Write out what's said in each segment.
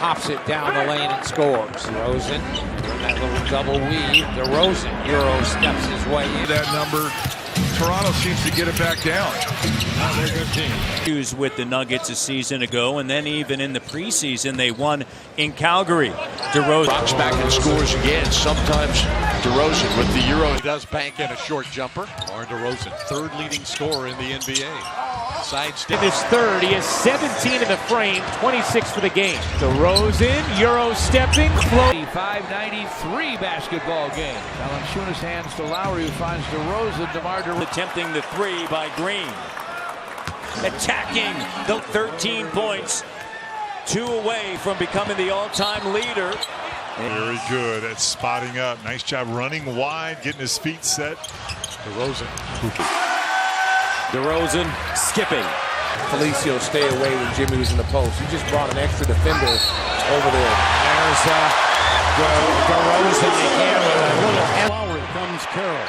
Pops it down the lane and scores. DeRozan, that little double weave. DeRozan, Euro steps his way in. That number, Toronto seems to get it back down. Oh, they're a good team. With the Nuggets a season ago, and then even in the preseason, they won in Calgary. DeRozan rocks back and scores again. Sometimes DeRozan with the Euro. He does bank in a short jumper. DeMar DeRozan, third leading scorer in the NBA. Sidestep. In his third, he has 17 in the frame, 26 for the game. DeRozan, Euro stepping, floating. 5:93 basketball game. Valanciunas hands to Lowry, who finds DeRozan. DeMar DeRozan attempting the three by Green. Attacking the 13 points. 2 away from becoming the all-time leader. Very good at spotting up. Nice job running wide, getting his feet set. DeRozan. DeRozan skipping. Felicio stay away when Jimmy was in the post. He just brought an extra defender over there. There's DeRozan again with a little. Lowry comes Carroll.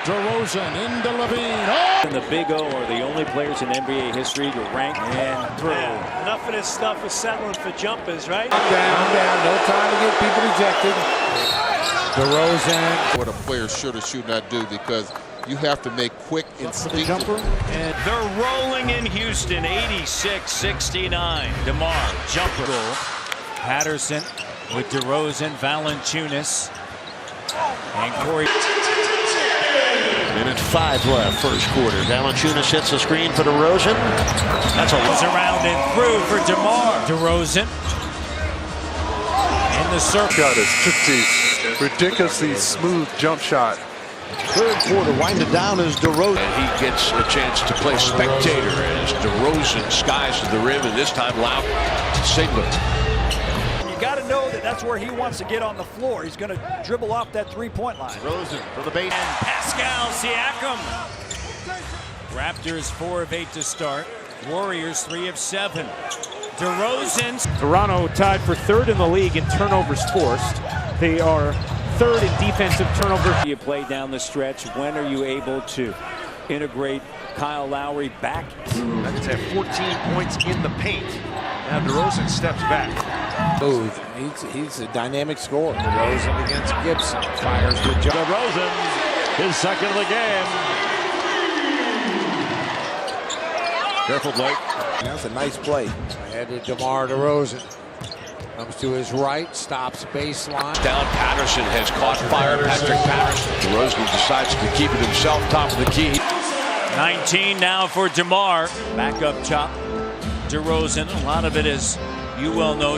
DeRozan into Levine. Oh! And the Big O are the only players in NBA history to rank and through. Yeah, enough of this stuff is settling for jumpers, right? Down. No time to get people ejected. DeRozan. What a player should or should not do, because you have to make quick, instinctive. And they're rolling in Houston, 86-69. DeMar, jumper goal. Patterson with DeRozan, Valanciunas, and Corey. Minute 5 left, first quarter. Valanciunas hits the screen for DeRozan. That's a goes around and through for DeMar. DeRozan in the circle. It's just a ridiculously smooth jump shot. third quarter, winding down as DeRozan. And he gets a chance to play spectator as DeRozan skies to the rim, and this time Lowry singlet. You got to know that that's where he wants to get on the floor. He's going to dribble off that three-point line. DeRozan for the base. And Pascal Siakam. Raptors 4 of 8 to start. Warriors 3 of 7. DeRozan. Toronto tied for third in the league in turnovers forced. They are third in defensive turnovers. You play down the stretch. When are you able to integrate Kyle Lowry back? Nuggets have 14 points in the paint. Now DeRozan steps back. Smooth. He's a dynamic scorer. DeRozan against Gibson. Fires with Joe. DeRozan, his second of the game. Careful, Blake. That's a nice play. Ahead to DeMar DeRozan. Comes to his right, stops baseline. Down, Patterson has caught fire. Patrick Patterson. DeRozan decides to keep it himself, top of the key. 19 now for DeMar. Back up top. DeRozan. A lot of it is, you well know.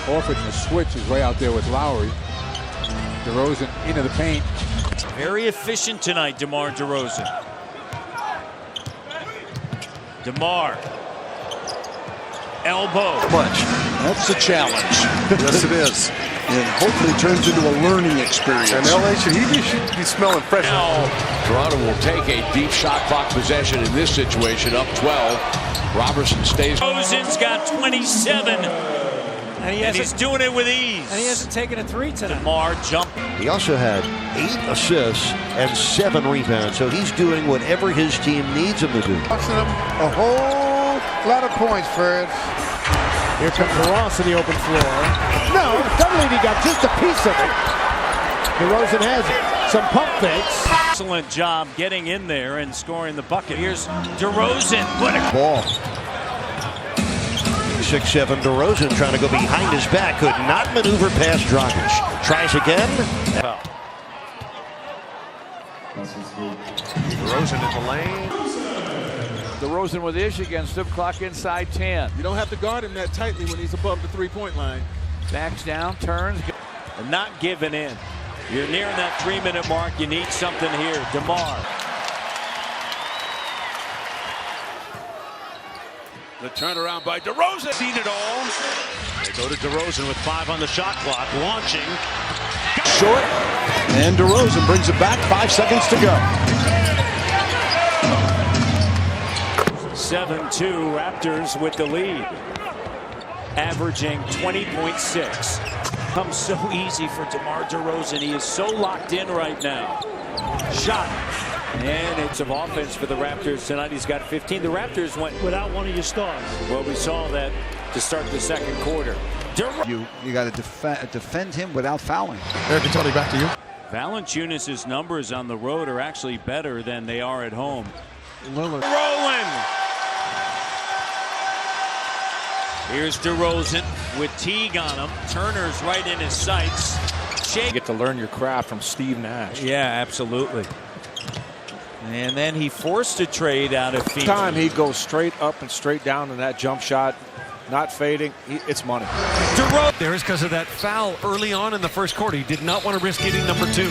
Horford, the switch is way out there with Lowry. DeRozan into the paint. Very efficient tonight, DeMar DeRozan. DeMar. Elbow. Much. That's a challenge. Yes, it is. And hopefully turns into a learning experience. And LA should be smelling fresh. Now, Toronto will take a deep shot clock possession in this situation, up 12. Robertson stays. DeRozan's got 27. And he's doing it with ease. And he hasn't taken a three tonight. DeMar jumping. He also had 8 assists and 7 rebounds, so he's doing whatever his team needs him to do. A whole lot of points, Fred. Here comes Ross in the open floor. No, suddenly he got just a piece of it. DeRozan has it. Some pump fakes. Excellent job getting in there and scoring the bucket. Here's DeRozan. What a Ball. 6'7" DeRozan trying to go behind his back. Could not maneuver past Dragic. Tries again. DeRozan in the lane. DeRozan with ish against him. Clock inside 10. You don't have to guard him that tightly when he's above the three-point line. Backs down, turns. not giving in. You're nearing that 3-minute mark. You need something here. DeMar. The turnaround by DeRozan. Seen it all. They go to DeRozan with 5 on the shot clock. Launching. Short. And DeRozan brings it back. 5 seconds to go. 7-2 Raptors with the lead. Averaging 20.6. Comes so easy for DeMar DeRozan. He is so locked in right now. Shot. And it's of offense for the Raptors tonight. He's got 15. The Raptors went without one of your stars. Well, we saw that to start the second quarter. You got to defend him without fouling. Eric and Tony, back to you. Valanciunas' numbers on the road are actually better than they are at home. Lillard rolling. Here's DeRozan with Teague on him. Turner's right in his sights. You get to learn your craft from Steve Nash. Yeah, absolutely. And then he forced a trade out of Phoenix. Time he goes straight up and straight down in that jump shot, not fading. It's money. There is because of that foul early on in the first quarter. He did not want to risk hitting number 2.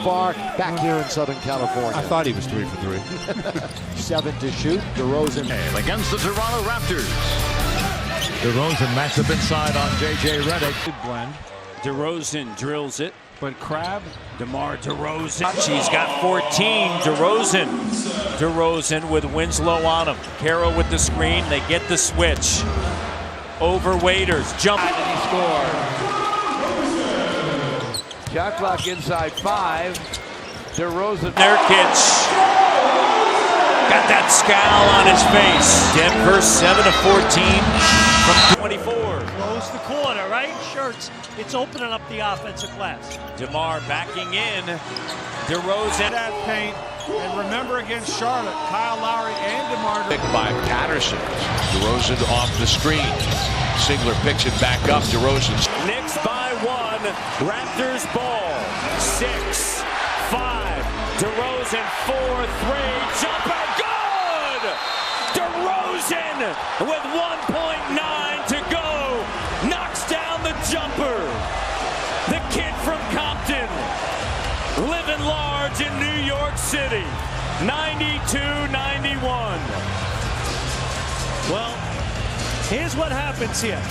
Far back here in Southern California. I thought he was 3 for 3. 7 to shoot. DeRozan against the Toronto Raptors. DeRozan matched up inside on J.J. Redick. Blend. DeRozan drills it. But Crab, DeMar DeRozan. He's got 14. DeRozan with Winslow on him. Carroll with the screen. They get the switch. Over Waiters. Jump. And he scored. Shot clock inside 5. DeRozan. Nurkic. Got that scowl on his face. Denver 7 of 14 from 24. Close the corner, right? Shirts. It's opening up the offensive glass. DeMar backing in. DeRozan. That paint. And remember against Charlotte, Kyle Lowry and DeMar Picked by Patterson. DeRozan off the screen. Singler picks it back up. DeRozan. Knicks by 1. Raptors ball. 6-5. DeRozan 4-3. Jumper good. DeRozan with 1.9 to go. Knocks down the jumper. The kid from Compton. Living large in New York City. 92-91. Well, here's what happens here.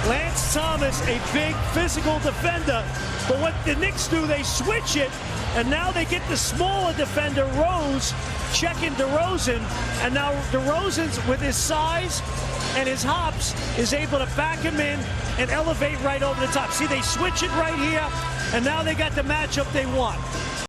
Lance Thomas, a big physical defender, but what the Knicks do, they switch it, and now they get the smaller defender, Rose, checking DeRozan, and now DeRozan's, with his size and his hops, is able to back him in and elevate right over the top. See, they switch it right here, and now they got the matchup they want.